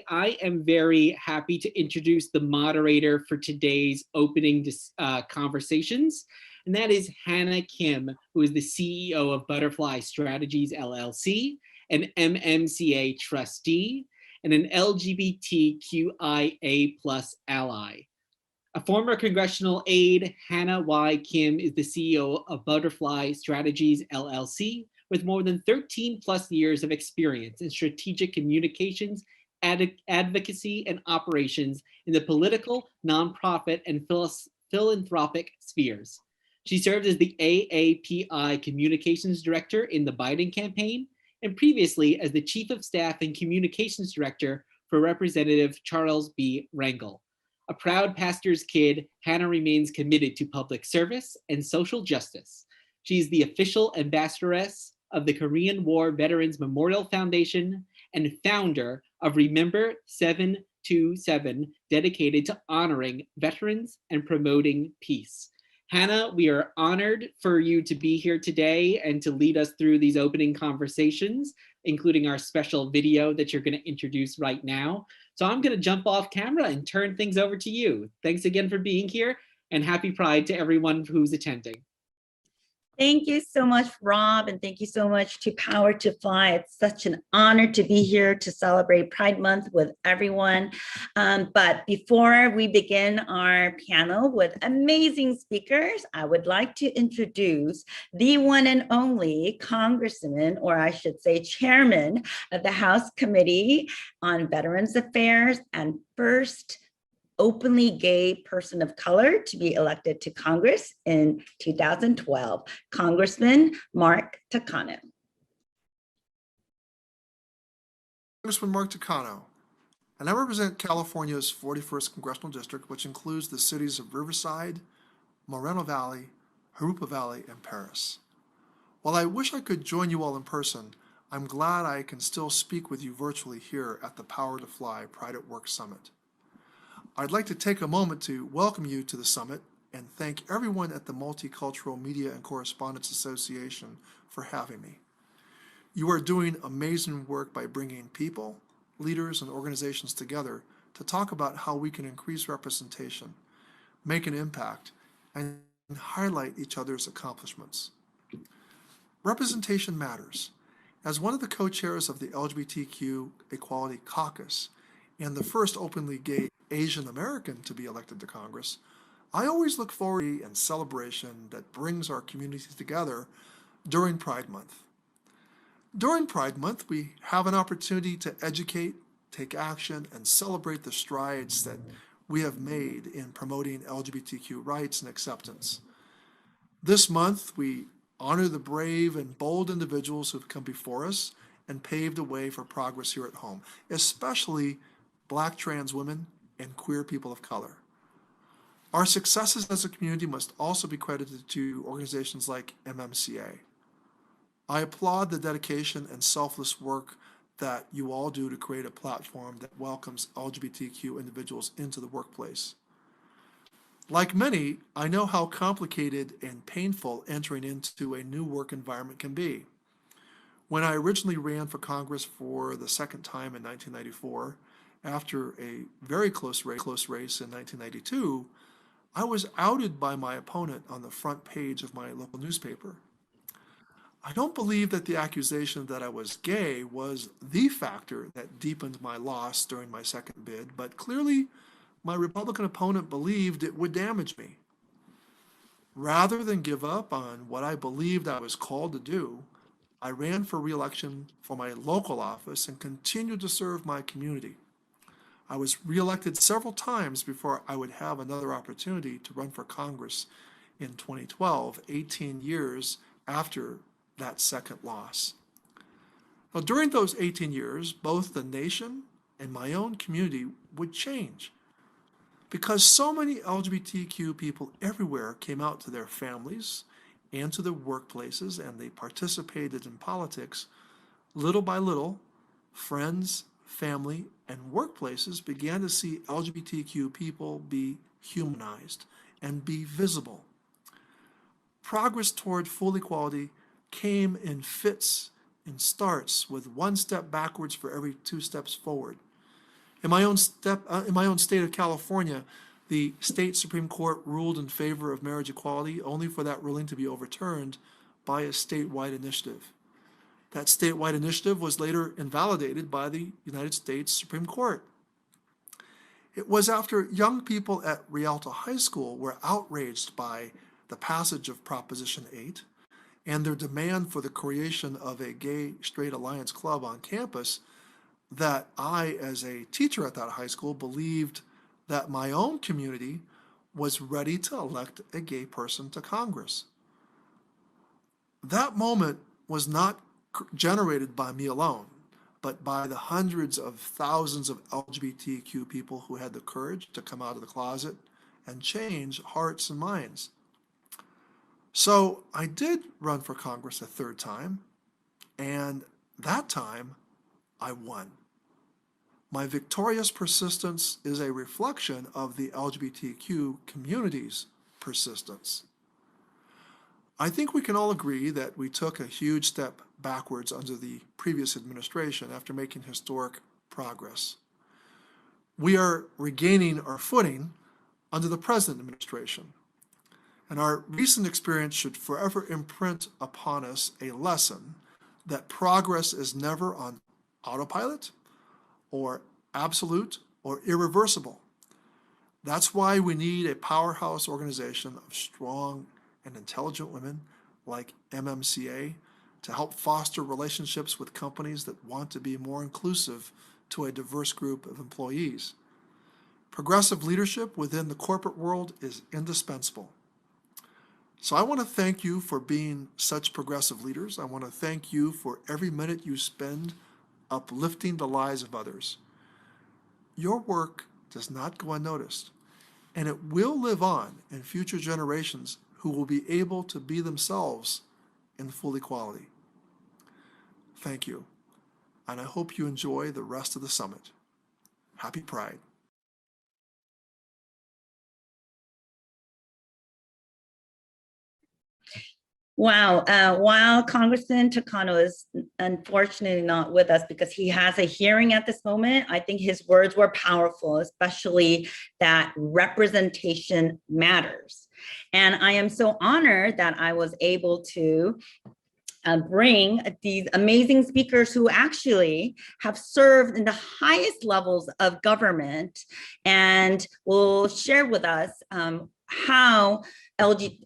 I am very happy to introduce the moderator for today's opening conversations, and that is Hannah Kim, who is the CEO of Butterfly Strategies LLC, an MMCA trustee, and an LGBTQIA plus ally. A former congressional aide, Hannah Y. Kim is the CEO of Butterfly Strategies LLC, with more than 13 plus years of experience in strategic communications, advocacy, and operations in the political, nonprofit, and philanthropic spheres. She served as the AAPI Communications Director in the Biden campaign, and previously as the Chief of Staff and Communications Director for Representative Charles B. Rangel. A proud pastor's kid, Hannah remains committed to public service and social justice. She's the official ambassadoress of the Korean War Veterans Memorial Foundation and founder of Remember 727, dedicated to honoring veterans and promoting peace. Hannah, we are honored for you to be here today and to lead us through these opening conversations, including our special video that you're going to introduce right now. So I'm going to jump off camera and turn things over to you. Thanks again for being here, and happy Pride to everyone who's attending. Thank you so much, Rob, and thank you so much to Power to Fly. It's such an honor to be here to celebrate Pride Month with everyone. But before we begin our panel with amazing speakers, I would like to introduce the one and only Congressman, or I should say Chairman of the House Committee on Veterans Affairs and first openly gay person of color to be elected to Congress in 2012, Congressman Mark Takano. Congressman Mark Takano, and I represent California's 41st Congressional District, which includes the cities of Riverside, Moreno Valley, Jurupa Valley, and Paris. While I wish I could join you all in person, I'm glad I can still speak with you virtually here at the Power to Fly Pride at Work Summit. I'd like to take a moment to welcome you to the summit and thank everyone at the Multicultural Media and Correspondence Association for having me. You are doing amazing work by bringing people, leaders, and organizations together to talk about how we can increase representation, make an impact, and highlight each other's accomplishments. Representation matters. As one of the co-chairs of the LGBTQ Equality Caucus and the first openly gay Asian American to be elected to Congress, I always look forward to a celebration that brings our communities together during Pride Month. During Pride Month, we have an opportunity to educate, take action, and celebrate the strides that we have made in promoting LGBTQ rights and acceptance. This month, we honor the brave and bold individuals who have come before us and paved the way for progress here at home, especially Black trans women and queer people of color. Our successes as a community must also be credited to organizations like MMCA. I applaud the dedication and selfless work that you all do to create a platform that welcomes LGBTQ individuals into the workplace. Like many, I know how complicated and painful entering into a new work environment can be. When I originally ran for Congress for the second time in 1994, after a very close race in 1992, I was outed by my opponent on the front page of my local newspaper. I don't believe that the accusation that I was gay was the factor that deepened my loss during my second bid, but clearly my Republican opponent believed it would damage me. Rather than give up on what I believed I was called to do, I ran for re-election for my local office and continued to serve my community. I was reelected several times before I would have another opportunity to run for Congress in 2012, 18 years after that second loss. Now, during those 18 years, both the nation and my own community would change because so many LGBTQ people everywhere came out to their families and to their workplaces, and they participated in politics. Little by little, friends, family, and workplaces began to see LGBTQ people be humanized and be visible. Progress toward full equality came in fits and starts with one step backwards for every 2 steps forward. In my own state of California, the state Supreme Court ruled in favor of marriage equality, only for that ruling to be overturned by a statewide initiative. That statewide initiative was later invalidated by the United States Supreme Court. It was after young people at Rialto High School were outraged by the passage of Proposition 8 and their demand for the creation of a gay-straight alliance club on campus that I, as a teacher at that high school, believed that my own community was ready to elect a gay person to Congress. That moment was not generated by me alone, but by the hundreds of thousands of LGBTQ people who had the courage to come out of the closet and change hearts and minds. So I did run for Congress a third time, and that time I won. My victorious persistence is a reflection of the LGBTQ community's persistence. I think we can all agree that we took a huge step backwards under the previous administration after making historic progress. We are regaining our footing under the present administration, and our recent experience should forever imprint upon us a lesson that progress is never on autopilot or absolute or irreversible. That's why we need a powerhouse organization of strong and intelligent women like MMCA to help foster relationships with companies that want to be more inclusive to a diverse group of employees. Progressive leadership within the corporate world is indispensable. So I want to thank you for being such progressive leaders. I want to thank you for every minute you spend uplifting the lives of others. Your work does not go unnoticed, and it will live on in future generations who will be able to be themselves in full equality. Thank you, and I hope you enjoy the rest of the summit. Happy Pride. Wow. While Congressman Takano is unfortunately not with us because he has a hearing at this moment, I think his words were powerful, especially that representation matters. And I am so honored that I was able to bring these amazing speakers who actually have served in the highest levels of government and will share with us how the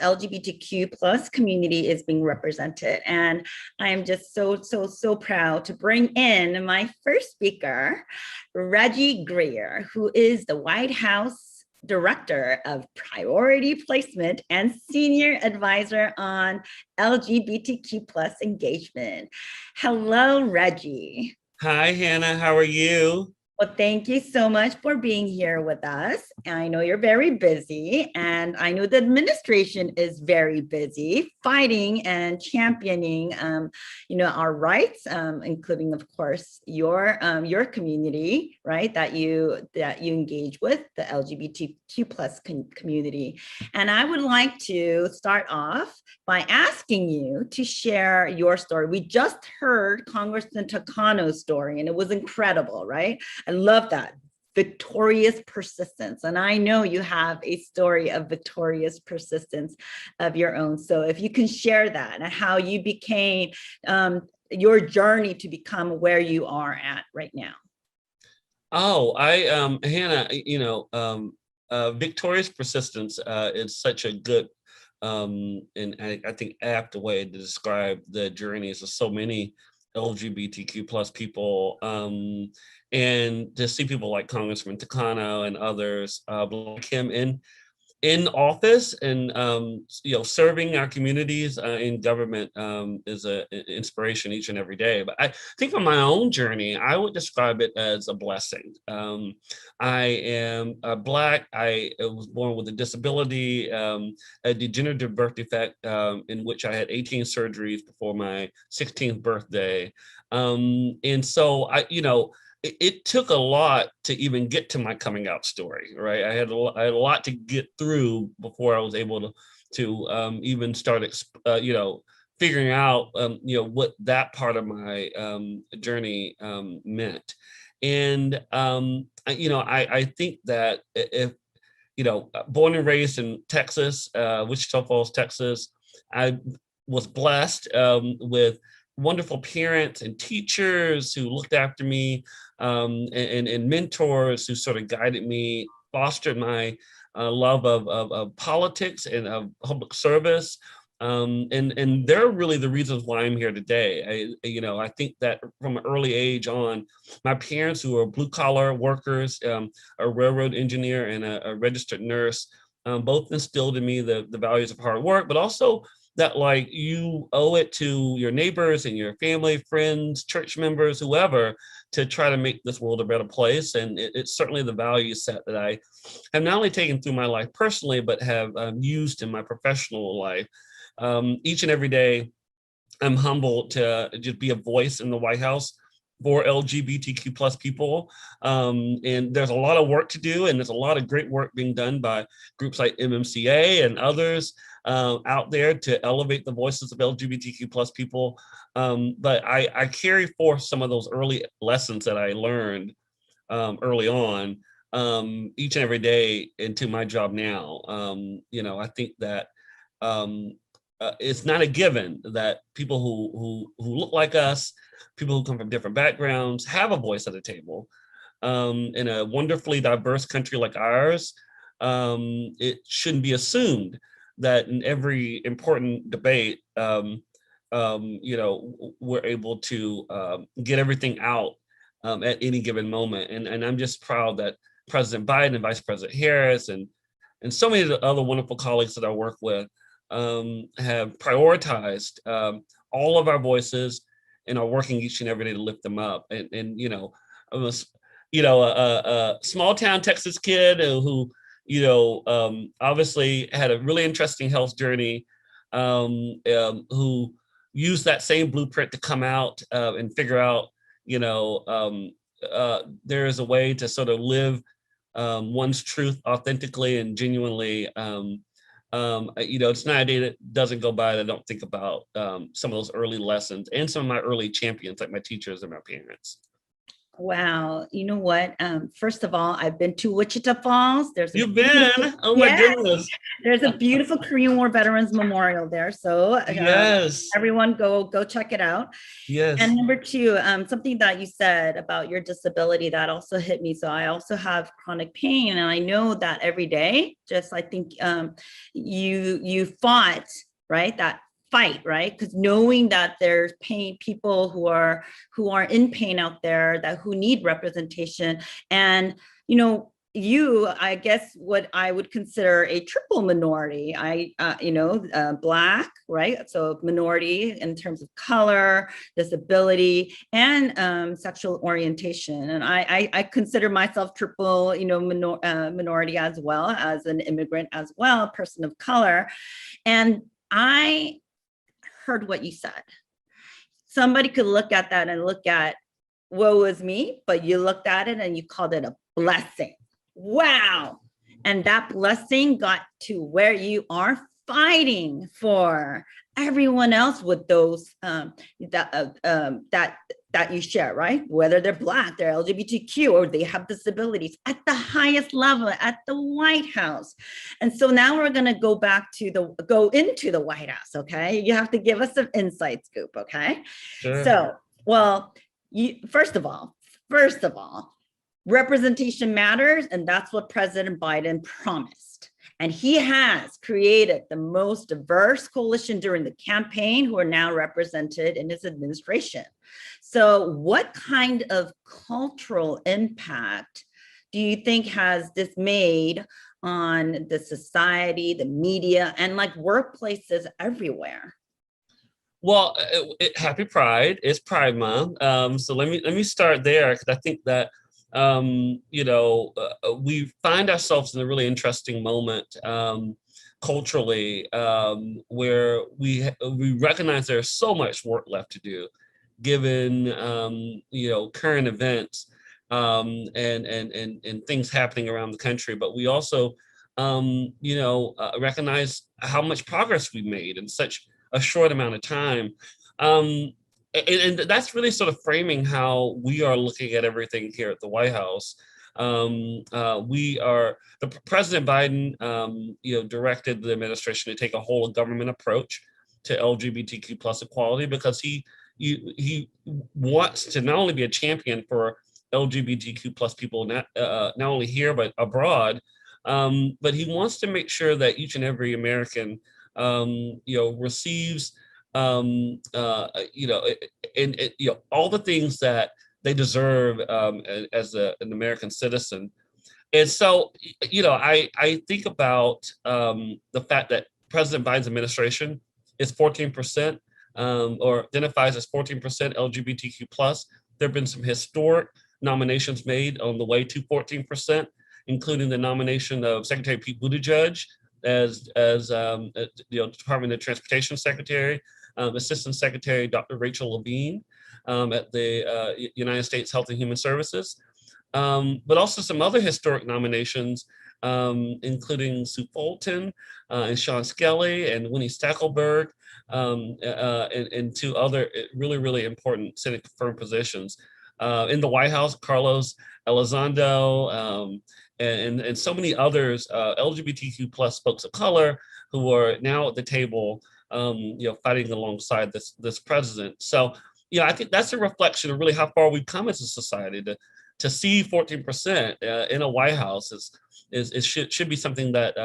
LGBTQ plus community is being represented. And I'm just so proud to bring in my first speaker, Reggie Greer, who is the White House Director of Priority Placement and Senior Advisor on LGBTQ plus engagement. Hello, Reggie. Hi, Hannah. How are you? Well, thank you so much for being here with us. I know you're very busy, and I know the administration is very busy fighting and championing, our rights, including, of course, your community, right? That you engage with, the LGBTQ plus community. And I would like to start off by asking you to share your story. We just heard Congressman Takano's story, and it was incredible, right? I love that. Victorious persistence. And I know you have a story of victorious persistence of your own. So if you can share that and how you became your journey to become where you are at right now. Oh, Hannah, victorious persistence is such a good and I think apt way to describe the journeys of so many LGBTQ plus people, and to see people like Congressman Takano and others like him in office and serving our communities in government is an inspiration each and every day. But I think on my own journey, I would describe it as a blessing. I am Black. I was born with a disability, a degenerative birth defect, in which I had 18 surgeries before my 16th birthday, and so it took a lot to even get to my coming out story, right? I had a lot to get through before I was able to even start, figuring out, what that part of my journey meant. And I think that if born and raised in Texas, Wichita Falls, Texas, I was blessed with wonderful parents and teachers who looked after me, and mentors who sort of guided me, fostered my love of politics and of public service. And they're really the reasons why I'm here today. I think that from an early age on, my parents, who are blue collar workers, a railroad engineer and a registered nurse, both instilled in me the values of hard work, but also that like you owe it to your neighbors and your family, friends, church members, whoever, to try to make this world a better place. And it's certainly the value set that I have not only taken through my life personally, but have used in my professional life. Each and every day, I'm humbled to just be a voice in the White House for LGBTQ plus people. And there's a lot of work to do, and there's a lot of great work being done by groups like MMCA and others out there to elevate the voices of LGBTQ plus people. But I carry forth some of those early lessons that I learned early on, each and every day into my job now. I think that it's not a given that people who look like us, people who come from different backgrounds, have a voice at the table. In a wonderfully diverse country like ours, it shouldn't be assumed that in every important debate, we're able to get everything out at any given moment. And I'm just proud that President Biden and Vice President Harris and so many of the other wonderful colleagues that I work with have prioritized all of our voices and are working each and every day to lift them up. And I was, a small town Texas kid who, obviously had a really interesting health journey, who used that same blueprint to come out and figure out, there is a way to sort of live one's truth authentically and genuinely. It's not a day that doesn't go by that I don't think about some of those early lessons and some of my early champions, like my teachers and my parents. Wow. You know what? First of all, I've been to Wichita Falls. You've been? Oh my goodness. There's a beautiful Korean War Veterans Memorial there. So yes, everyone go check it out. Yes. And number two, something that you said about your disability that also hit me. So I also have chronic pain, and I know that every day, I think you fought, right? That fight, right? Because knowing that there's people who are in pain out there, that who need representation, and I guess what I would consider a triple minority. Black, right? So minority in terms of color, disability, and sexual orientation. And I consider myself triple, minority as well, as an immigrant as well, person of color. And I heard what you said. Somebody could look at that and look at, woe is me, but you looked at it and you called it a blessing. Wow. And that blessing got to where you are fighting for everyone else with those that you share, right? Whether they're Black, they're LGBTQ, or they have disabilities at the highest level at the White House. And so now we're going to go into the White House. Okay. You have to give us some inside scoop. Okay. Sure. So, well, first of all, representation matters. And that's what President Biden promised. And he has created the most diverse coalition during the campaign who are now represented in his administration. So what kind of cultural impact do you think has this made on the society, the media, and like workplaces everywhere? Well, happy Pride. It's Pride Month. So let me start there, because I think that we find ourselves in a really interesting moment culturally, where we recognize there's so much work left to do, given current events and things happening around the country. But we also recognize how much progress we've made in such a short amount of time. and that's really sort of framing how we are looking at everything here at the White House. President Biden, directed the administration to take a whole of government approach to LGBTQ plus equality, because he wants to not only be a champion for LGBTQ plus people, not only here but abroad, but he wants to make sure that each and every American, receives, all the things that they deserve as an American citizen. And so, I think about the fact that President Biden's administration is 14%, or identifies as 14% LGBTQ plus. There have been some historic nominations made on the way to 14%, including the nomination of Secretary Pete Buttigieg as Department of Transportation Secretary, Assistant Secretary Dr. Rachel Levine at the United States Health and Human Services, but also some other historic nominations, including Sue Fulton and Sean Skelly and Winnie Stackelberg, and two other really, really important Senate confirmed positions. In the White House, Carlos Elizondo, and so many others, LGBTQ plus folks of color who are now at the table, fighting alongside this president. So, I think that's a reflection of really how far we've come as a society. To see 14% in a White House should be something that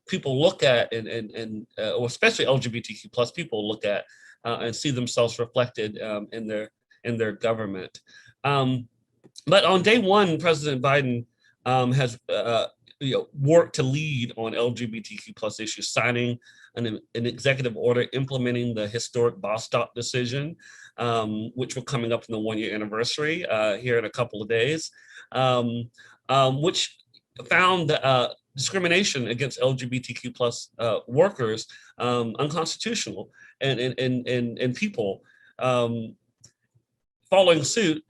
people look at, or especially LGBTQ plus people look at and see themselves reflected in their government. But on day one, President Biden has worked to lead on LGBTQ plus issues, signing an executive order implementing the historic Bostock decision, which we're coming up in the 1-year anniversary here in a couple of days, which found discrimination against LGBTQ plus workers unconstitutional, and people. Following suit,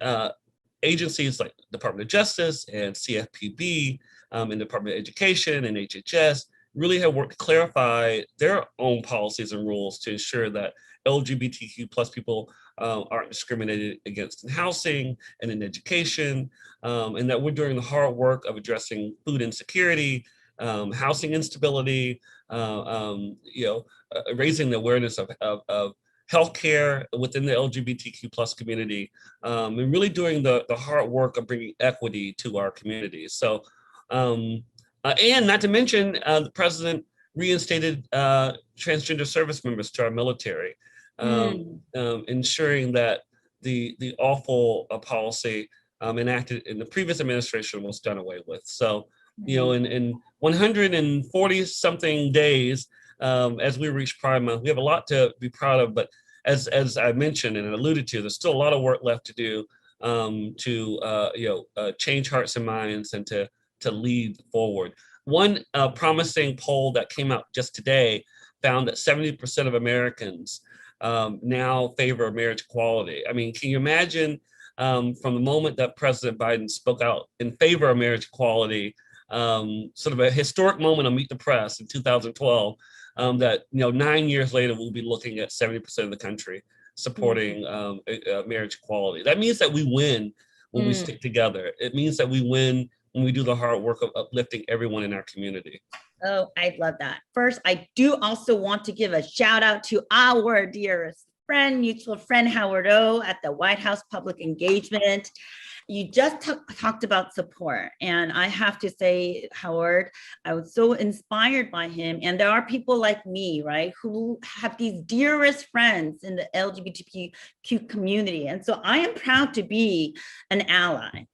agencies like Department of Justice and CFPB, and Department of Education and HHS really have worked to clarify their own policies and rules to ensure that LGBTQ plus people aren't discriminated against in housing and in education, and that we're doing the hard work of addressing food insecurity, housing instability, raising the awareness of healthcare within the LGBTQ plus community, and really doing the hard work of bringing equity to our communities. So, and not to mention, the president reinstated transgender service members to our military, ensuring that the awful policy enacted in the previous administration was done away with. So, in 140 something days, as we reach Pride Month, we have a lot to be proud of. But as I mentioned and alluded to, there's still a lot of work left to do to change hearts and minds and to lead forward. One promising poll that came out just today found that 70% of Americans now favor marriage equality. I mean, can you imagine from the moment that President Biden spoke out in favor of marriage equality, sort of a historic moment on Meet the Press in 2012, that 9 years later we'll be looking at 70% of the country supporting marriage equality. That means that we win when we stick together. It means that we win when we do the hard work of uplifting everyone in our community. Oh, I love that. First, I do also want to give a shout out to our dearest friend, mutual friend, Howard O at the White House Public Engagement. You just talked about support, and I have to say, Howard, I was so inspired by him. And there are people like me, right, who have these dearest friends in the LGBTQ community. And so I am proud to be an ally.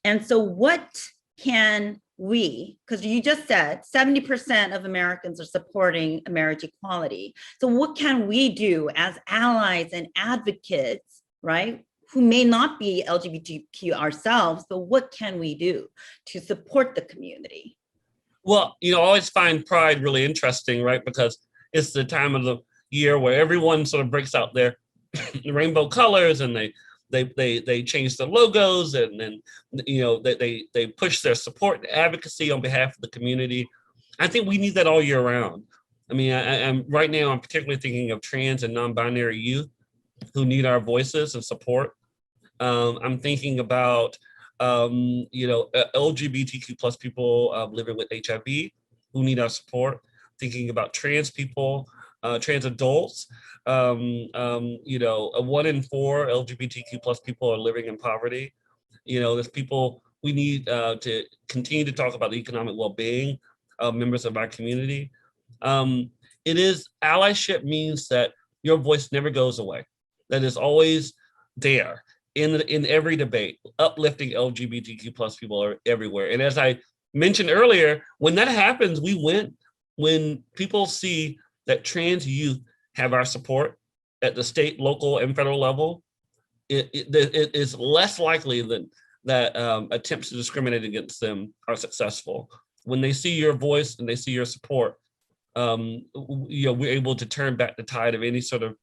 And so what can we, because you just said 70% of Americans are supporting marriage equality. So what can we do as allies and advocates, right, who may not be LGBTQ ourselves, but what can we do to support the community? Well, I always find Pride really interesting, right? Because it's the time of the year where everyone sort of breaks out their rainbow colors, and they change the logos, and then they push their support and advocacy on behalf of the community. I think we need that all year round. I mean, I'm right now I'm particularly thinking of trans and non-binary youth who need our voices and support. I'm thinking about, LGBTQ plus people living with HIV who need our support. Thinking about trans people, trans adults. A 1 in 4 LGBTQ plus people are living in poverty. There's people we need to continue to talk about the economic well-being of members of our community. Allyship means that your voice never goes away. That is always there in every debate. Uplifting LGBTQ plus people are everywhere. And as I mentioned earlier, when that happens, we win. When people see that trans youth have our support at the state, local, and federal level, it is less likely that attempts to discriminate against them are successful. When they see your voice and they see your support, we're able to turn back the tide of any sort of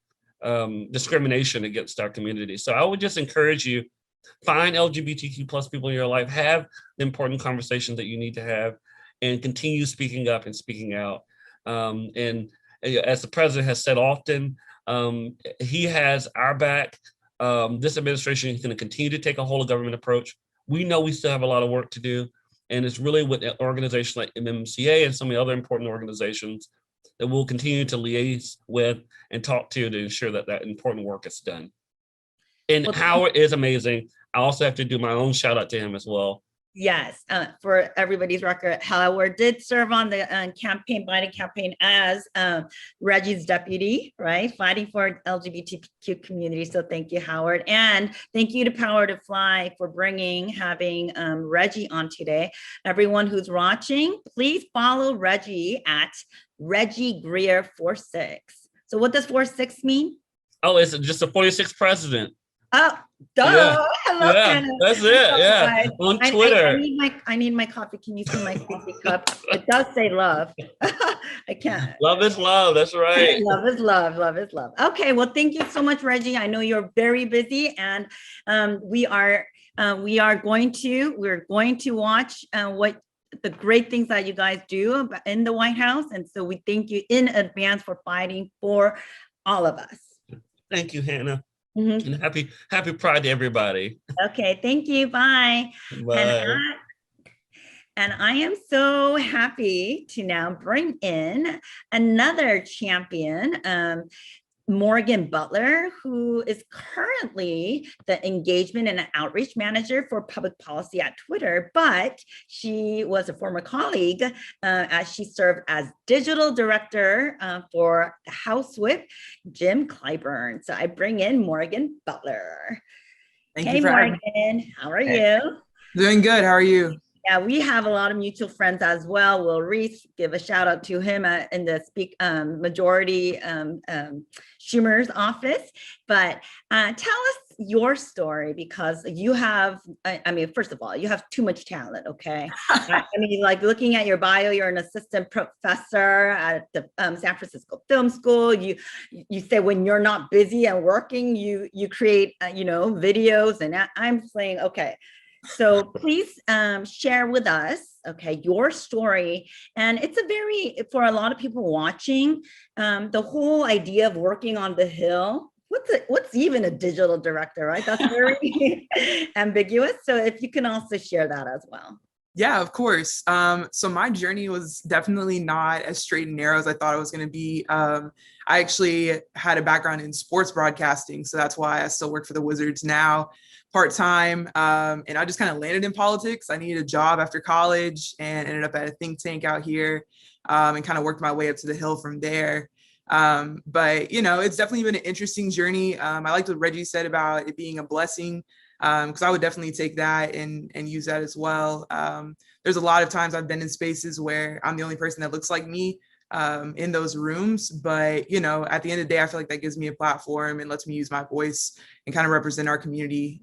discrimination against our community. So I would just encourage you, find LGBTQ plus people in your life, have the important conversations that you need to have, and continue speaking up and speaking out. And as the president has said often, he has our back. This administration is going to continue to take a whole of government approach. We know we still have a lot of work to do. And it's really with organizations like MMCA and some of the other important organizations that we'll continue to liaise with and talk to ensure that that important work is done. And Howard is amazing. I also have to do my own shout out to him as well. Yes, for everybody's record, Howard did serve on the Biden campaign as Reggie's deputy, right? Fighting for LGBTQ community. So thank you, Howard. And thank you to Power to Fly for having Reggie on today. Everyone who's watching, please follow Reggie at Reggie Greer 46. So what does 46 mean? Oh, it's just a 46th president. Oh, duh. Yeah. Hello, Yeah, that's it. Yeah, on Twitter. I need my coffee. Can you see my coffee cup? It does say love. I can't. Love is love. That's right. Love is love. Love is love. Okay. Well, thank you so much, Reggie. I know you're very busy, and we're going to watch what the great things that you guys do in the White House, and so we thank you in advance for fighting for all of us. Thank you, Hannah. Mm-hmm. And happy Pride to everybody. Okay, thank you. Bye. Bye. And I am so happy to now bring in another champion, Morgan Butler, who is currently the engagement and outreach manager for public policy at Twitter, but she was a former colleague as she served as digital director for the House Whip, Jim Clyburn. So I bring in Morgan Butler. Thank you for Morgan, how are you? Doing good. How are you? Yeah, we have a lot of mutual friends as well. Will Reese, give a shout out to him in the majority Schumer's office. But tell us your story, because you have, first of all, you have too much talent, okay? Like looking at your bio, you're an assistant professor at the San Francisco Film School. You say when you're not busy and working, you create, videos, and I'm saying, okay. So please share with us, okay, your story. And it's for a lot of people watching, the whole idea of working on the Hill. What's even a digital director, right? That's very ambiguous. So if you can also share that as well. Yeah, of course. So my journey was definitely not as straight and narrow as I thought it was going to be. I actually had a background in sports broadcasting, so that's why I still work for the Wizards now, part-time. And I just kind of landed in politics. I needed a job after college and ended up at a think tank out here, and kind of worked my way up to the Hill from there. But it's definitely been an interesting journey. I liked what Reggie said about it being a blessing, because I would definitely take that and use that as well. There's a lot of times I've been in spaces where I'm the only person that looks like me in those rooms, but at the end of the day, I feel like that gives me a platform and lets me use my voice and kind of represent our community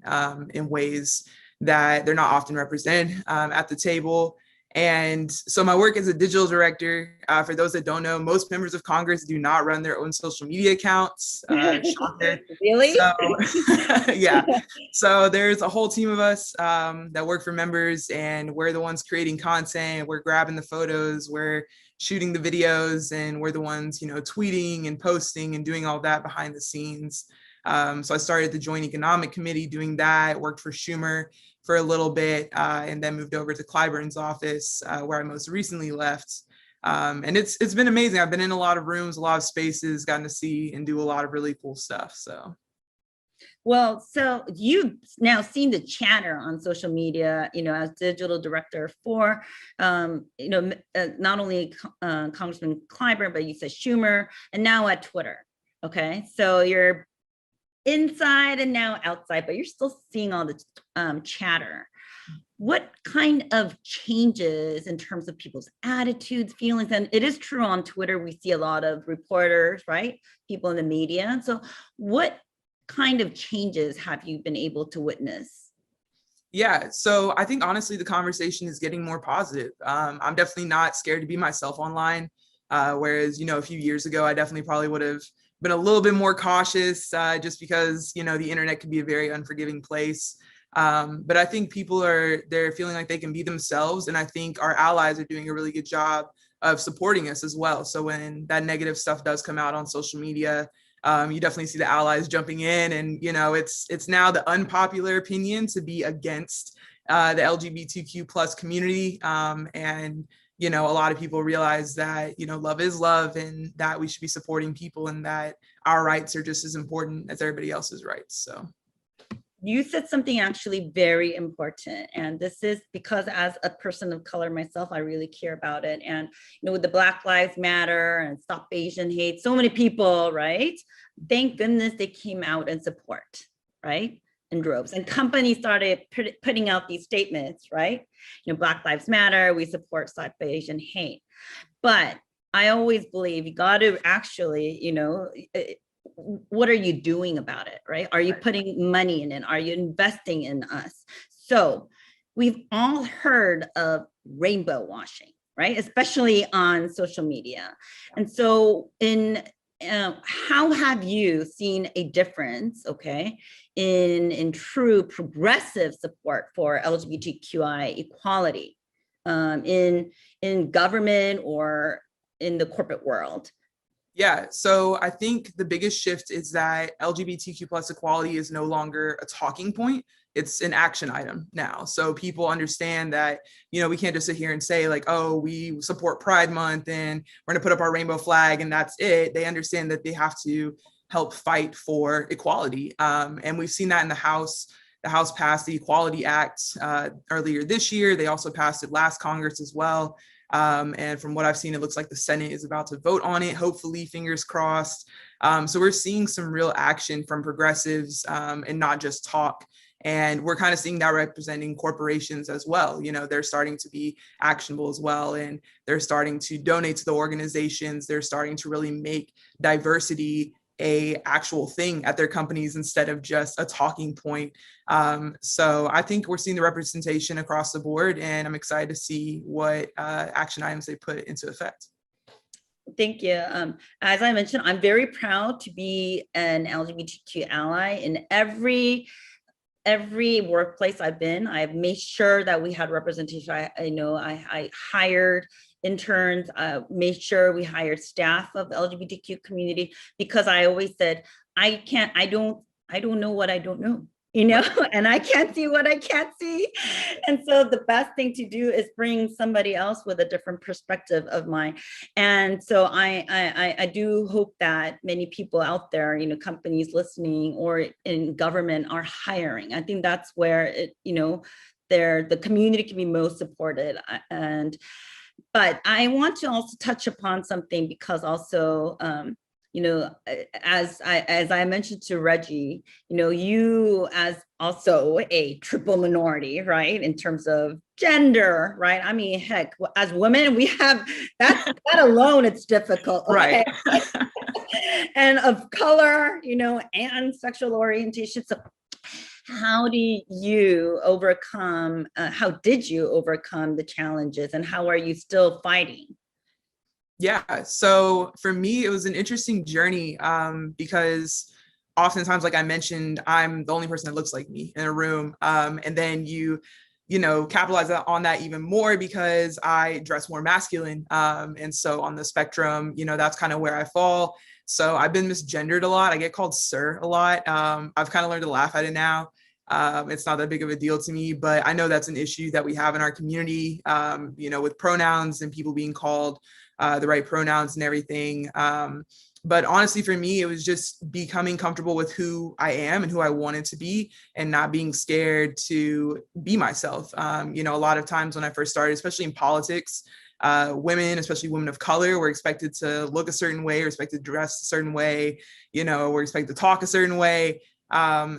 in ways that they're not often represented at the table. And so my work as a digital director, for those that don't know, most members of Congress do not run their own social media accounts. Really? So, yeah. So there's a whole team of us that work for members, and we're the ones creating content. We're grabbing the photos, we're shooting the videos, and we're the ones, tweeting and posting and doing all that behind the scenes. So I started the Joint Economic Committee doing that, worked for Schumer for a little bit, and then moved over to Clyburn's office, where I most recently left. And it's been amazing. I've been in a lot of rooms, a lot of spaces, gotten to see and do a lot of really cool stuff. So. Well, so you've now seen the chatter on social media, as digital director for, not only Congressman Clyburn, but you said Schumer, and now at Twitter. Okay, so you're inside and now outside, but you're still seeing all the chatter. What kind of changes in terms of people's attitudes, feelings? And it is true on Twitter, we see a lot of reporters, right? People in the media. So what kind of changes have you been able to witness? Yeah, so I think honestly, the conversation is getting more positive. I'm definitely not scared to be myself online. Whereas, a few years ago, I definitely probably would have been a little bit more cautious just because, the internet can be a very unforgiving place. But I think they're feeling like they can be themselves. And I think our allies are doing a really good job of supporting us as well. So when that negative stuff does come out on social media, you definitely see the allies jumping in, and it's now the unpopular opinion to be against the LGBTQ plus community, and a lot of people realize that love is love, and that we should be supporting people, and that our rights are just as important as everybody else's rights. So you said something actually very important, and this is because as a person of color myself, I really care about it. And with the Black Lives Matter and Stop Asian Hate, so many people, right? Thank goodness they came out and support, right? In droves, and companies started putting out these statements, right? Black Lives Matter, we support Stop Asian Hate. But I always believe you got to actually, what are you doing about it, right? Are you putting money in it? Are you investing in us? So we've all heard of rainbow washing, right? Especially on social media. And so how have you seen a difference, okay, in true progressive support for LGBTQI equality in government or in the corporate world? Yeah, so I think the biggest shift is that LGBTQ plus equality is no longer a talking point. It's an action item now. So people understand that, we can't just sit here and say like, oh, we support Pride Month and we're gonna put up our rainbow flag and that's it. They understand that they have to help fight for equality. And we've seen that in the House. The House passed the Equality Act earlier this year. They also passed it last Congress as well. And from what I've seen, it looks like the Senate is about to vote on it, hopefully, fingers crossed. So we're seeing some real action from progressives and not just talk. And we're kind of seeing that representing corporations as well. They're starting to be actionable as well. And they're starting to donate to the organizations. They're starting to really make diversity a actual thing at their companies instead of just a talking point. So I think we're seeing the representation across the board, and I'm excited to see what action items they put into effect. Thank you. As I mentioned, I'm very proud to be an LGBTQ ally in every workplace I've been. I've made sure that we had representation. I hired interns, made sure we hired staff of LGBTQ community, because I always said, I don't know what I don't know, and I can't see what I can't see. And so the best thing to do is bring somebody else with a different perspective of mine. And so I do hope that many people out there, companies listening or in government are hiring. I think that's where the community can be most supported. But I want to also touch upon something, because also, as I mentioned to Reggie, you as also a triple minority, right, in terms of gender, right? I mean, heck, as women, we have that alone, it's difficult, okay? Right. And of color, and sexual orientation. So how did you overcome the challenges, and how are you still fighting? Yeah, so for me, it was an interesting journey because oftentimes, like I mentioned, I'm the only person that looks like me in a room. And then you capitalize on that even more because I dress more masculine. And so on the spectrum, that's kind of where I fall. So I've been misgendered a lot. I get called sir a lot. I've kind of learned to laugh at it now. It's not that big of a deal to me, but I know that's an issue that we have in our community, with pronouns and people being called the right pronouns and everything. But honestly, for me, it was just becoming comfortable with who I am and who I wanted to be, and not being scared to be myself. A lot of times when I first started, especially in politics, women, especially women of color, were expected to look a certain way, or expected to dress a certain way, were expected to talk a certain way.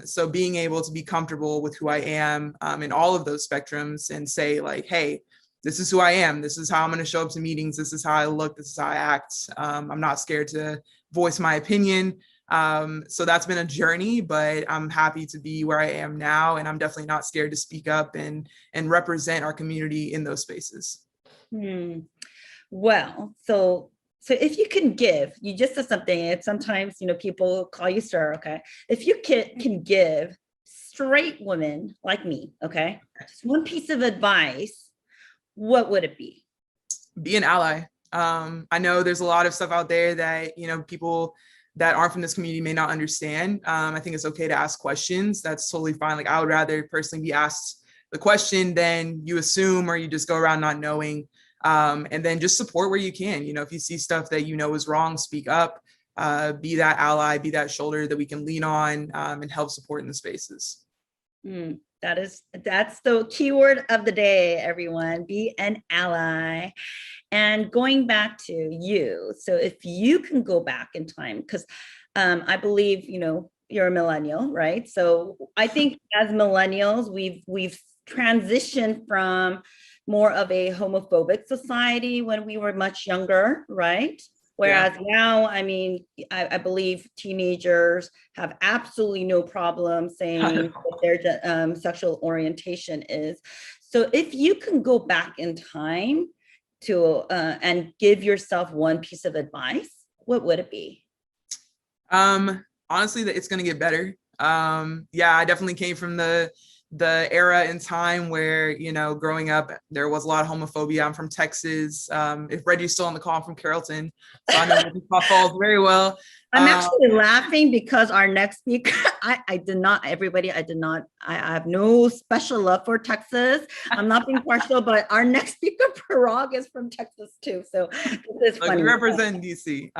So being able to be comfortable with who I am in all of those spectrums, and say like, hey, this is who I am. This is how I'm going to show up to meetings. This is how I look. This is how I act. I'm not scared to voice my opinion. So that's been a journey, but I'm happy to be where I am now. And I'm definitely not scared to speak up and represent our community in those spaces. Well, so if you can give, you just said something, and sometimes, people call you sir, okay? If you can give straight women like me, okay, just one piece of advice, what would it be? Be an ally. I know there's a lot of stuff out there that, people that aren't from this community may not understand. I think it's okay to ask questions. That's totally fine. Like, I would rather personally be asked the question than you assume, or you just go around not knowing. And then just support where you can. If you see stuff that is wrong, speak up. Be that ally, be that shoulder that we can lean on, and help support in the spaces. That's the keyword of the day, everyone. Be an ally. And going back to you, so if you can go back in time, because I believe you're a millennial, right? So I think as millennials, we've transitioned from more of a homophobic society when we were much younger, right? Whereas now, I believe teenagers have absolutely no problem saying what their sexual orientation is. So if you can go back in time to and give yourself one piece of advice, what would it be? Honestly, that it's going to get better. I definitely came from the era in time where, growing up, there was a lot of homophobia. I'm from Texas. If Reggie's still on the call, I'm from Carrollton. So I know Wichita Falls very well. I'm actually laughing because our next speaker, I have no special love for Texas. I'm not being partial, but our next speaker, Parag, is from Texas too. So this is funny. We represent DC.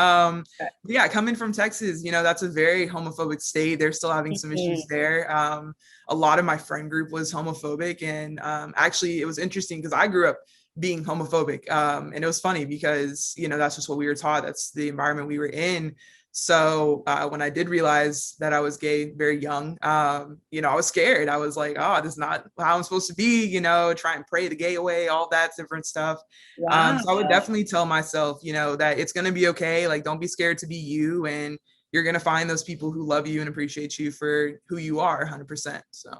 Coming from Texas, that's a very homophobic state. They're still having some issues there. A lot of my friend group was homophobic, and actually it was interesting because I grew up being homophobic. And it was funny because, that's just what we were taught. That's the environment we were in. So when I did realize that I was gay very young, I was scared. I was like, oh, this is not how I'm supposed to be, try and pray the gay away, all that different stuff. Wow. So I would definitely tell myself, that it's going to be okay. Like, don't be scared to be you, and you're going to find those people who love you and appreciate you for who you are 100%. So.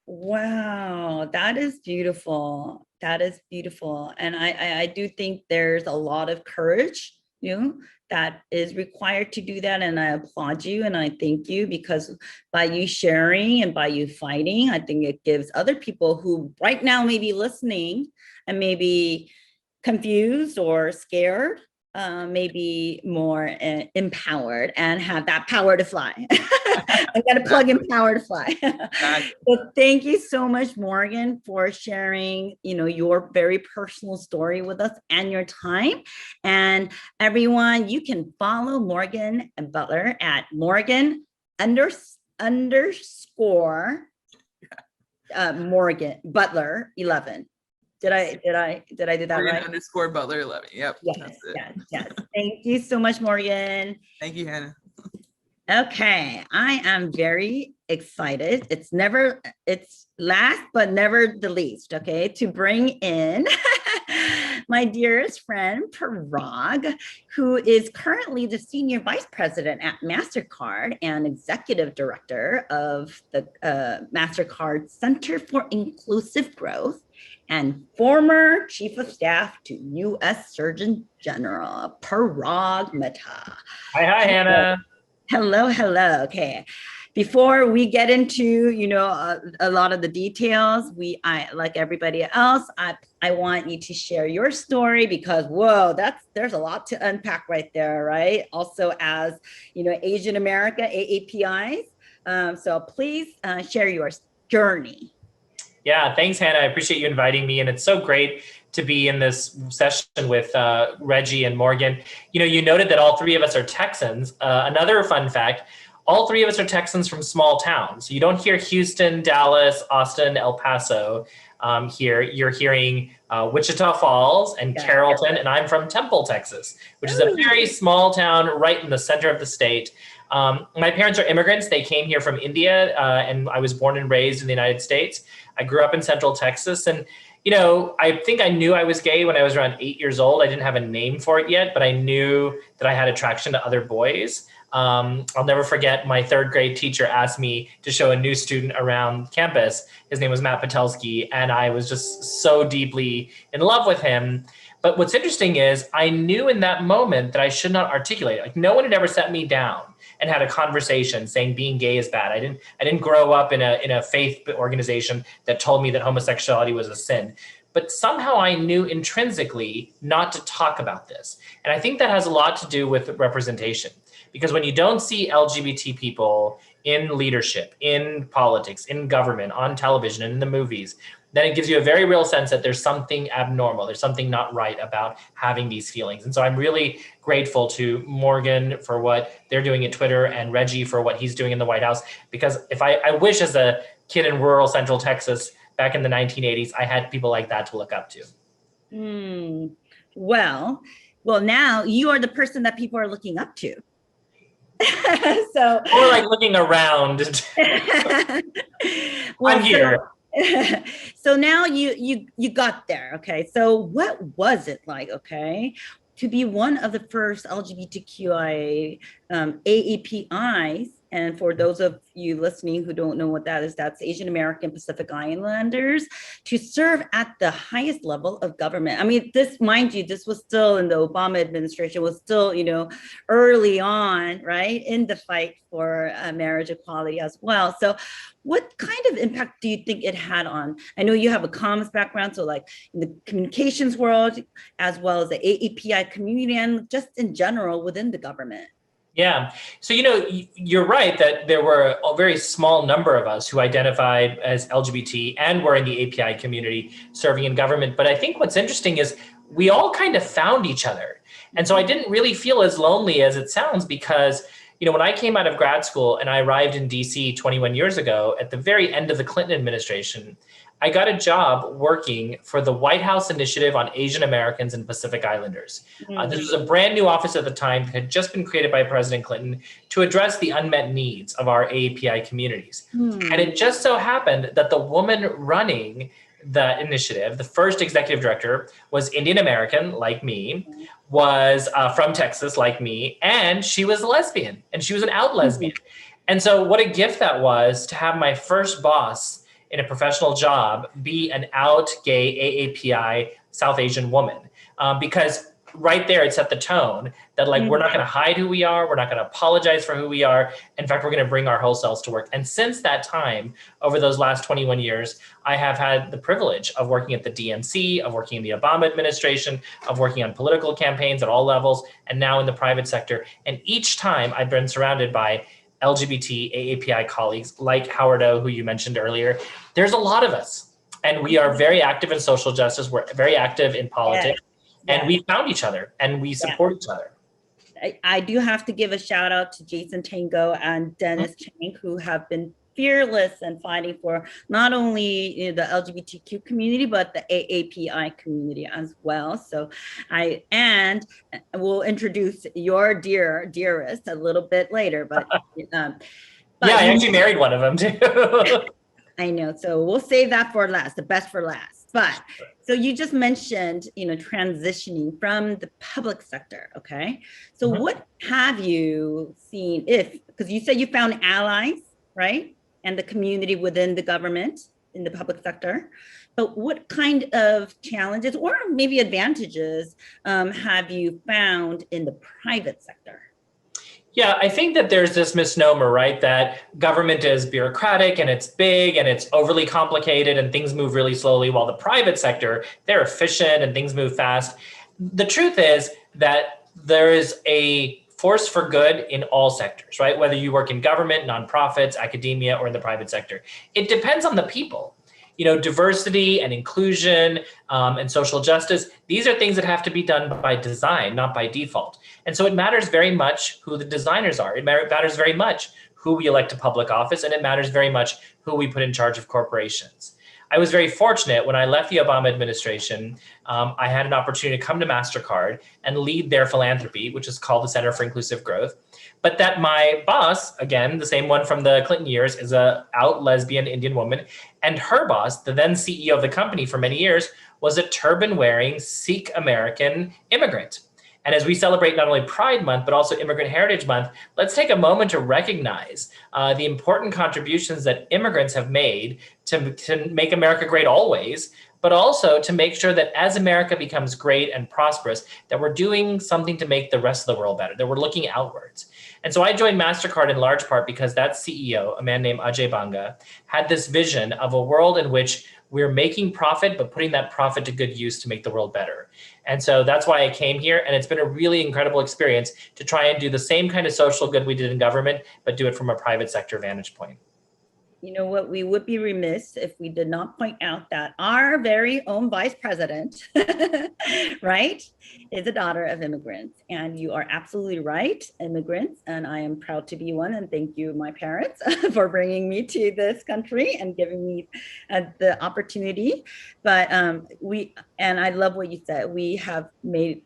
Wow, that is beautiful. That is beautiful. And I do think there's a lot of courage, that is required to do that. And I applaud you and I thank you, because by you sharing and by you fighting, I think it gives other people who right now may be listening and maybe confused or scared, maybe more empowered and have that power to fly. I got to plug in power to fly. So thank you so much, Morgan, for sharing, your very personal story with us and your time. And everyone, you can follow Morgan Butler at Morgan underscore Morgan Butler 11. Did I do that Morgan right? Underscore Butler 11. Yep. Yes. Thank you so much, Morgan. Thank you, Hannah. Okay, I am very excited. It's last but never the least, okay, to bring in my dearest friend, Parag, who is currently the Senior Vice President at MasterCard and Executive Director of the MasterCard Center for Inclusive Growth, and former Chief of Staff to U.S. Surgeon General, Parag Mehta. Hi, Hannah. Hello. Okay. before we get into, a lot of the details, I like everybody else, I want you to share your story because, whoa, there's a lot to unpack right there, right? Also, as Asian America AAPIs, so please share your journey. Yeah, thanks, Hannah. I appreciate you inviting me, and it's so great to be in this session with Reggie and Morgan. You noted that all three of us are Texans. Another fun fact, all three of us are Texans from small towns. You don't hear Houston, Dallas, Austin, El Paso here. You're hearing Wichita Falls and Carrollton, and I'm from Temple, Texas, which is a very small town right in the center of the state. My parents are immigrants. They came here from India, and I was born and raised in the United States. I grew up in Central Texas, and I think I knew I was gay when I was around 8 years old. I didn't have a name for it yet, but I knew that I had attraction to other boys. I'll never forget my third grade teacher asked me to show a new student around campus. His name was Matt Patelski, and I was just so deeply in love with him. But what's interesting is I knew in that moment that I should not articulate it. Like, no one had ever set me down and had a conversation saying being gay is bad. I didn't grow up in a faith organization that told me that homosexuality was a sin. But somehow I knew intrinsically not to talk about this. And I think that has a lot to do with representation. Because when you don't see LGBT people in leadership, in politics, in government, on television, and in the movies, then it gives you a very real sense that there's something abnormal. There's something not right about having these feelings. And so I'm really grateful to Morgan for what they're doing at Twitter and Reggie for what he's doing in the White House. Because I wish as a kid in rural Central Texas back in the 1980s, I had people like that to look up to. Well, now you are the person that people are looking up to. So we're like looking around. I'm here. So now you got there. Okay. So what was it like, okay, to be one of the first LGBTQIA AAPIs? And for those of you listening who don't know what that is, that's Asian American Pacific Islanders, to serve at the highest level of government. I mean, this, mind you, this was still in the Obama administration, was still, early on, right, in the fight for marriage equality as well. So what kind of impact do you think it had on, I know you have a comms background, so like in the communications world, as well as the AAPI community, and just in general within the government? Yeah. So, you're right that there were a very small number of us who identified as LGBT and were in the API community serving in government. But I think what's interesting is we all kind of found each other. And so I didn't really feel as lonely as it sounds because, when I came out of grad school and I arrived in DC 21 years ago at the very end of the Clinton administration, I got a job working for the White House Initiative on Asian Americans and Pacific Islanders. This was a brand new office at the time, had just been created by President Clinton to address the unmet needs of our AAPI communities. And it just so happened that the woman running the initiative, the first executive director, was Indian American, like me, was from Texas, like me, and she was a lesbian, and she was an out lesbian. And so what a gift that was to have my first boss in a professional job be an out gay AAPI South Asian woman, because right there it set the tone that we're not going to hide who we are, we're not going to apologize for who we are. In fact, we're going to bring our whole selves to work. And since that time, over those last 21 years, I have had the privilege of working at the DNC, of working in the Obama administration, of working on political campaigns at all levels, and now in the private sector. And each time I've been surrounded by LGBT AAPI colleagues like Howard O, who you mentioned earlier. There's a lot of us, and we are very active in social justice. We're very active in politics, and we found each other and we support each other. I do have to give a shout out to Jason Tango and Dennis Chang, who have been fearless and fighting for not only the LGBTQ community, but the AAPI community as well. So I will introduce your dearest a little bit later, but yeah, I actually married one of them too. I know. So we'll save that for last, the best for last. But so you just mentioned, transitioning from the public sector. Okay. So what have you seen because you said you found allies, right? And the community within the government in the public sector. But what kind of challenges or maybe advantages have you found in the private sector? Yeah, I think that there's this misnomer, right, that government is bureaucratic and it's big and it's overly complicated and things move really slowly, while the private sector, they're efficient and things move fast. The truth is that there is a force for good in all sectors, right? Whether you work in government, nonprofits, academia, or in the private sector. It depends on the people. You know, diversity and inclusion and social justice, these are things that have to be done by design, not by default. And so it matters very much who the designers are. It matters very much who we elect to public office, and it matters very much who we put in charge of corporations. I was very fortunate when I left the Obama administration. I had an opportunity to come to MasterCard and lead their philanthropy, which is called the Center for Inclusive Growth. But that my boss, again, the same one from the Clinton years, is a out lesbian Indian woman. And her boss, the then CEO of the company for many years, was a turban wearing Sikh American immigrant. And as we celebrate not only Pride Month, but also Immigrant Heritage Month, let's take a moment to recognize the important contributions that immigrants have made to make America great always, but also to make sure that as America becomes great and prosperous, that we're doing something to make the rest of the world better, that we're looking outwards. And so I joined MasterCard in large part because that CEO, a man named Ajay Banga, had this vision of a world in which we're making profit, but putting that profit to good use to make the world better. And so that's why I came here. And it's been a really incredible experience to try and do the same kind of social good we did in government, but do it from a private sector vantage point. You know what, we would be remiss if we did not point out that our very own vice president, right, is a daughter of immigrants. And you are absolutely right, immigrants, and I am proud to be one. And thank you, my parents, for bringing me to this country and giving me the opportunity. But and I love what you said, we have made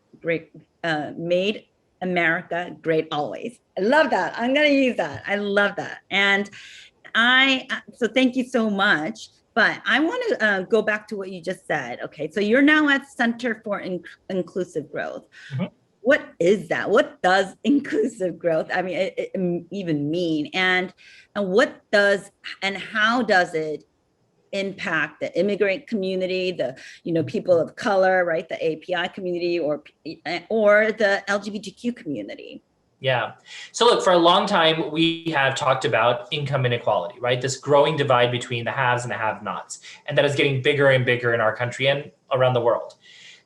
America great always. I love that. I'm going to use that. I love that. And so thank you so much. But I want to go back to what you just said. Okay, so you're now at Center for Inclusive Growth. Mm-hmm. What is that? What does inclusive growth, I mean, it even mean? And what does and how does it impact the immigrant community, the people of color, right, the API community, or the LGBTQ community? Yeah. So look, for a long time, we have talked about income inequality, right? This growing divide between the haves and the have-nots. And that is getting bigger and bigger in our country and around the world.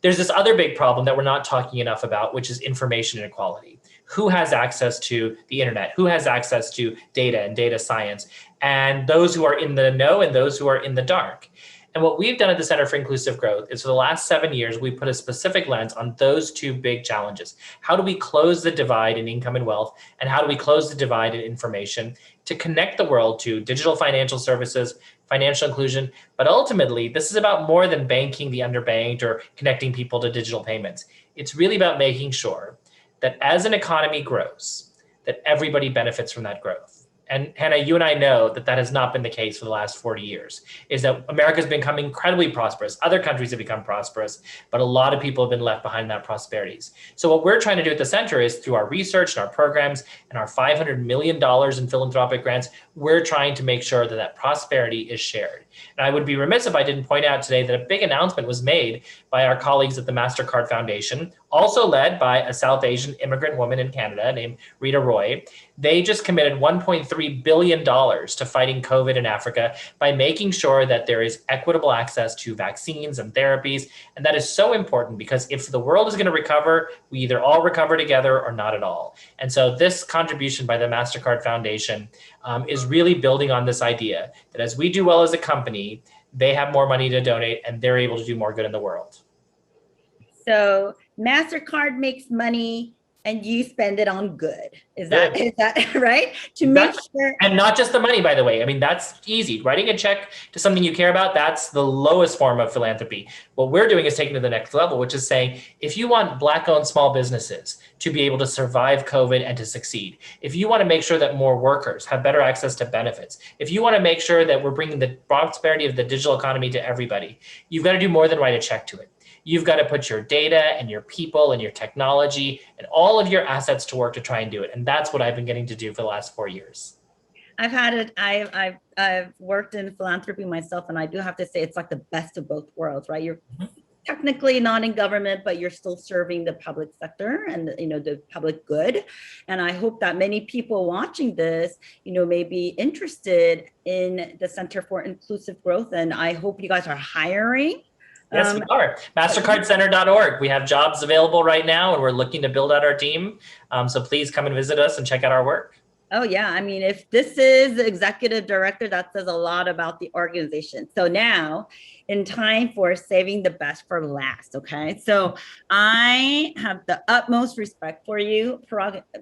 There's this other big problem that we're not talking enough about, which is information inequality. Who has access to the internet? Who has access to data and data science? And those who are in the know and those who are in the dark. And what we've done at the Center for Inclusive Growth is for the last 7 years, we put a specific lens on those two big challenges. How do we close the divide in income and wealth? And how do we close the divide in information to connect the world to digital financial services, financial inclusion? But ultimately, this is about more than banking the underbanked or connecting people to digital payments. It's really about making sure that as an economy grows, that everybody benefits from that growth. And Hannah, you and I know that that has not been the case for the last 40 years, is that America's become incredibly prosperous. Other countries have become prosperous, but a lot of people have been left behind that prosperities. So what we're trying to do at the center is through our research and our programs and our $500 million in philanthropic grants, we're trying to make sure that that prosperity is shared. And I would be remiss if I didn't point out today that a big announcement was made by our colleagues at the MasterCard Foundation, also led by a South Asian immigrant woman in Canada named Rita Roy. They just committed $1.3 billion to fighting COVID in Africa by making sure that there is equitable access to vaccines and therapies. And that is so important because if the world is going to recover, we either all recover together or not at all. And so this contribution by the MasterCard Foundation is really building on this idea that as we do well as a company, they have more money to donate and they're able to do more good in the world. So MasterCard makes money and you spend it on good. Is that right? To make sure. And not just the money, by the way. I mean, that's easy. Writing a check to something you care about, that's the lowest form of philanthropy. What we're doing is taking it to the next level, which is saying, if you want Black-owned small businesses to be able to survive COVID and to succeed, if you want to make sure that more workers have better access to benefits, if you want to make sure that we're bringing the prosperity of the digital economy to everybody, you've got to do more than write a check to it. You've got to put your data and your people and your technology and all of your assets to work to try and do it. And that's what I've been getting to do for the last 4 years. I've worked in philanthropy myself, and I do have to say it's like the best of both worlds, right? You're technically not in government, but you're still serving the public sector and the public good. And I hope that many people watching this, may be interested in the Center for Inclusive Growth. And I hope you guys are hiring. Yes, we are. MastercardCenter.org. We have jobs available right now, and we're looking to build out our team. So please come and visit us and check out our work. Oh, yeah. I mean, if this is the executive director, that says a lot about the organization. So now, in time for saving the best for last, okay? So I have the utmost respect for you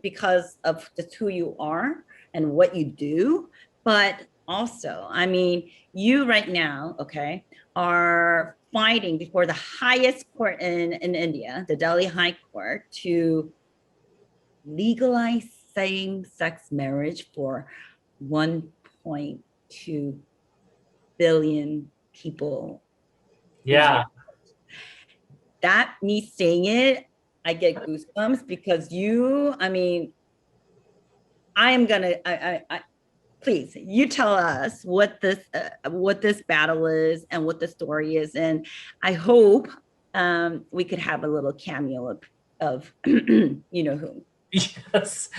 because of just who you are and what you do. But also, I mean, you right now, okay, are fighting before the highest court in India, the Delhi High Court, to legalize same-sex marriage for 1.2 billion people. Yeah. That, me saying it, I get goosebumps because please, you tell us what this battle is and what the story is. And I hope we could have a little cameo of whom. Yes.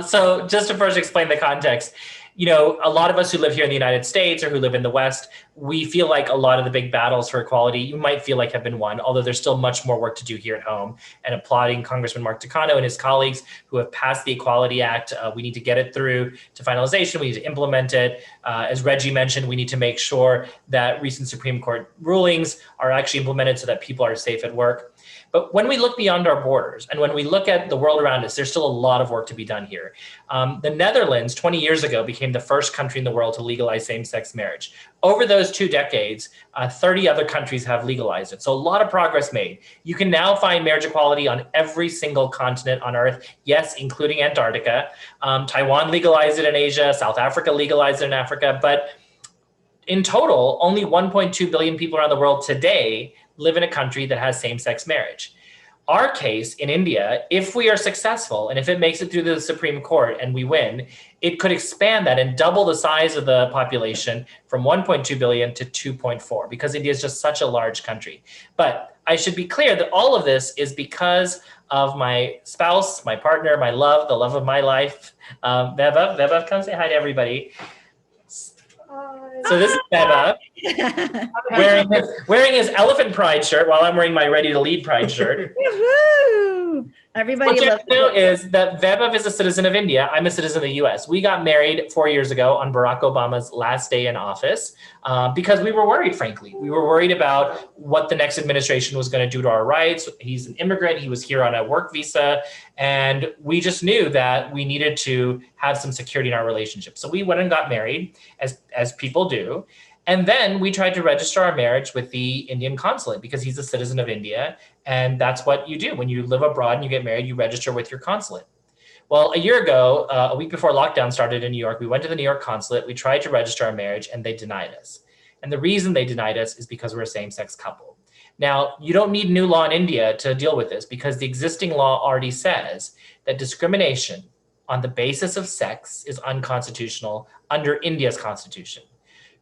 So just to first explain the context, a lot of us who live here in the United States or who live in the West, we feel like a lot of the big battles for equality, you might feel like have been won, although there's still much more work to do here at home. And applauding Congressman Mark Takano and his colleagues who have passed the Equality Act. We need to get it through to finalization. We need to implement it. As Reggie mentioned, we need to make sure that recent Supreme Court rulings are actually implemented so that people are safe at work. But when we look beyond our borders and when we look at the world around us, there's still a lot of work to be done here. The Netherlands, 20 years ago, became the first country in the world to legalize same-sex marriage. Over those 2 decades, 30 other countries have legalized it. So a lot of progress made. You can now find marriage equality on every single continent on Earth, yes, including Antarctica. Taiwan legalized it in Asia, South Africa legalized it in Africa, but in total, only 1.2 billion people around the world today live in a country that has same-sex marriage. Our case in India, if we are successful and if it makes it through the Supreme Court and we win, it could expand that and double the size of the population from 1.2 billion to 2.4 because India is just such a large country. But I should be clear that all of this is because of my spouse, my partner, my love, the love of my life. Vaibhav, come say hi to everybody. So this is Vaibhav wearing his Elephant Pride shirt while I'm wearing my Ready to Lead Pride shirt. Woo-hoo! Everybody loves it. What you know is that Vaibhav is a citizen of India. I'm a citizen of the US. We got married 4 years ago on Barack Obama's last day in office because we were worried, frankly. We were worried about what the next administration was going to do to our rights. He's an immigrant. He was here on a work visa. And we just knew that we needed to have some security in our relationship. So we went and got married, as people do. And then we tried to register our marriage with the Indian consulate because he's a citizen of India. And that's what you do. When you live abroad and you get married, you register with your consulate. Well, a year ago, a week before lockdown started in New York, we went to the New York consulate. We tried to register our marriage and they denied us. And the reason they denied us is because we're a same-sex couple. Now, you don't need new law in India to deal with this because the existing law already says that discrimination on the basis of sex is unconstitutional under India's constitution.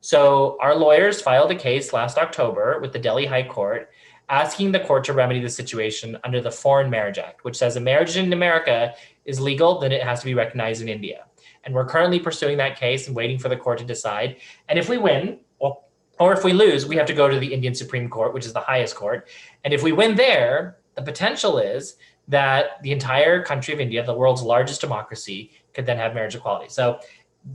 So our lawyers filed a case last October with the Delhi High Court asking the court to remedy the situation under the Foreign Marriage Act, which says a marriage in America is legal, then it has to be recognized in India. And we're currently pursuing that case and waiting for the court to decide. And if we win, or if we lose, we have to go to the Indian Supreme Court, which is the highest court. And if we win there, the potential is that the entire country of India, the world's largest democracy, could then have marriage equality. So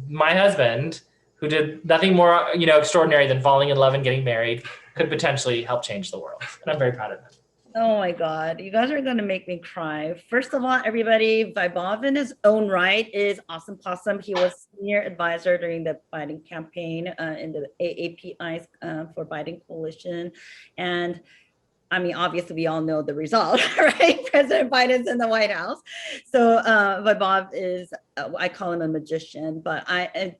my husband, who did nothing more, extraordinary than falling in love and getting married, could potentially help change the world. And I'm very proud of him. Oh my God, you guys are going to make me cry. First of all, everybody, Vaibhav in his own right is awesome possum. He was senior advisor during the Biden campaign in the AAPI for Biden coalition. And I mean, obviously, we all know the result, right? President Biden's in the White House. So Vaibhav is, I call him a magician, but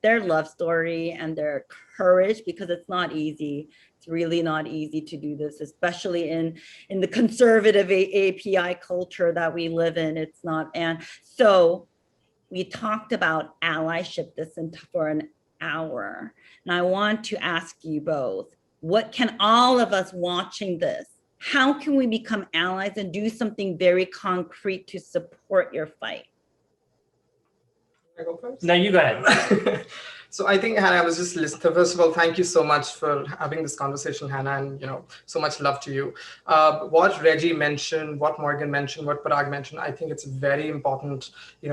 their love story and their courage, because it's not easy. It's really not easy to do this, especially in the conservative API culture that we live in. It's not. And so we talked about allyship for an hour. And I want to ask you both, what can all of us watching this How can we become allies and do something very concrete to support your fight? I go first? No, you go ahead. So I think, Hannah, I was just listening. First of all, thank you so much for having this conversation, Hannah, and so much love to you. What Reggie mentioned, what Morgan mentioned, what Parag mentioned, I think it's very important,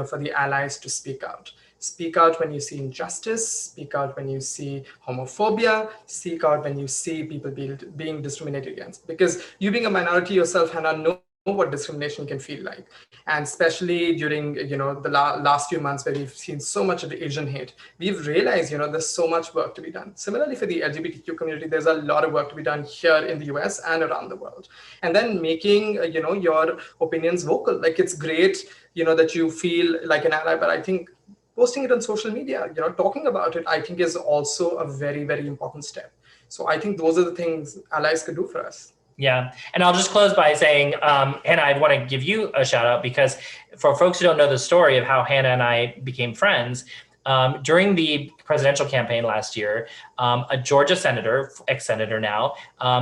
for the allies to speak out. Speak out when you see injustice, speak out when you see homophobia, speak out when you see people being discriminated against. Because you being a minority yourself, Hannah, know what discrimination can feel like, and especially during the last few months where we've seen so much of the Asian hate, we've realized there's so much work to be done. Similarly, for the LGBTQ community, there's a lot of work to be done here in the US and around the world. And then making your opinions vocal. Like, it's great that you feel like an ally, but I think posting it on social media, talking about it, I think is also a very, very important step. So I think those are the things allies could do for us. Yeah. And I'll just close by saying, Hannah, I want to give you a shout out, because for folks who don't know the story of how Hannah and I became friends, during the presidential campaign last year, a Georgia senator, ex-senator now,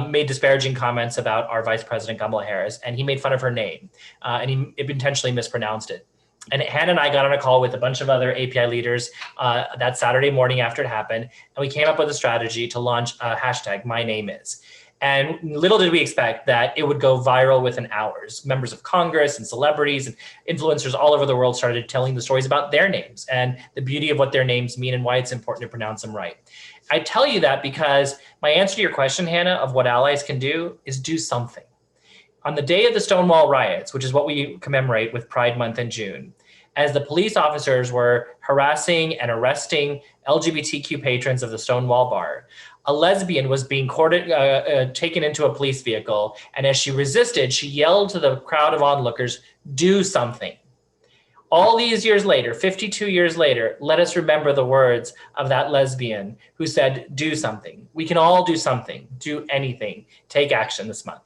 made disparaging comments about our Vice President Kamala Harris, and he made fun of her name, and he intentionally mispronounced it. And Hannah and I got on a call with a bunch of other API leaders that Saturday morning after it happened, and we came up with a strategy to launch a hashtag, My Name Is. And little did we expect that it would go viral within hours. Members of Congress and celebrities and influencers all over the world started telling the stories about their names and the beauty of what their names mean and why it's important to pronounce them right. I tell you that because my answer to your question, Hannah, of what allies can do is do something. On the day of the Stonewall riots, which is what we commemorate with Pride Month in June, as the police officers were harassing and arresting LGBTQ patrons of the Stonewall Bar, a lesbian was being taken into a police vehicle. And as she resisted, she yelled to the crowd of onlookers, "Do something." All these years later, 52 years later, let us remember the words of that lesbian who said, "Do something." We can all do something, do anything, take action this month.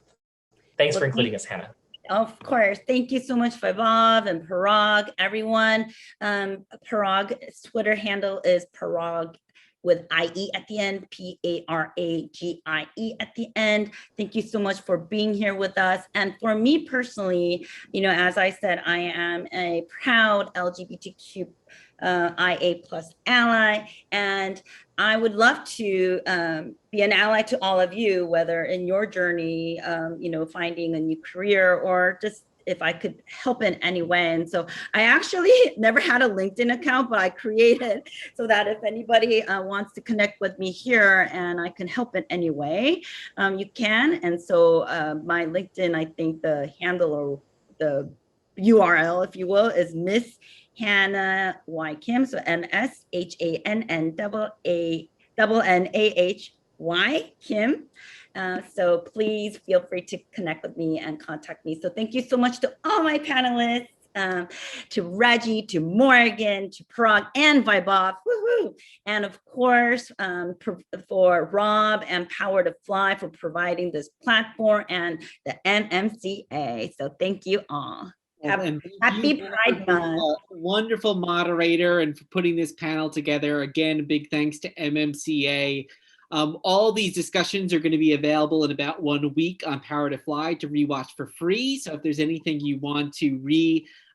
Thanks for including us, Hannah. Of course. Thank you so much, Vaibhav and Parag, everyone. Parag's Twitter handle is Parag with IE at the end, PARAGIE at the end. Thank you so much for being here with us. And for me personally, as I said, I am a proud LGBTQIA plus ally, and I would love to be an ally to all of you, whether in your journey, finding a new career, or just if I could help in any way. And so I actually never had a LinkedIn account, but I created so that if anybody wants to connect with me here and I can help in any way, you can. And so my LinkedIn, I think the handle or the URL, if you will, is Miss Hannah Y Kim. So MSHANNAANNAHY Kim. So please feel free to connect with me and contact me. So thank you so much to all my panelists, to Reggie, to Morgan, to Parag and Vaibhav, woohoo! And of course, for Rob and Power to Fly for providing this platform, and the MMCA. So thank you all. Happy Pride Month. Wonderful moderator, and for putting this panel together. Again, big thanks to MMCA. All these discussions are going to be available in about 1 week on Power to Fly to rewatch for free. So if there's anything you want to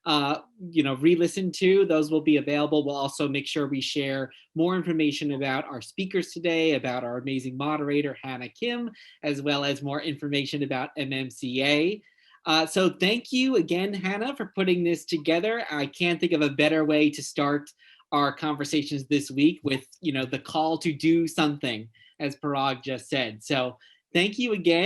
re-listen to, those will be available. We'll also make sure we share more information about our speakers today, about our amazing moderator, Hannah Kim, as well as more information about MMCA. So thank you again, Hannah, for putting this together. I can't think of a better way to start our conversations this week with, the call to do something, as Parag just said. So thank you again.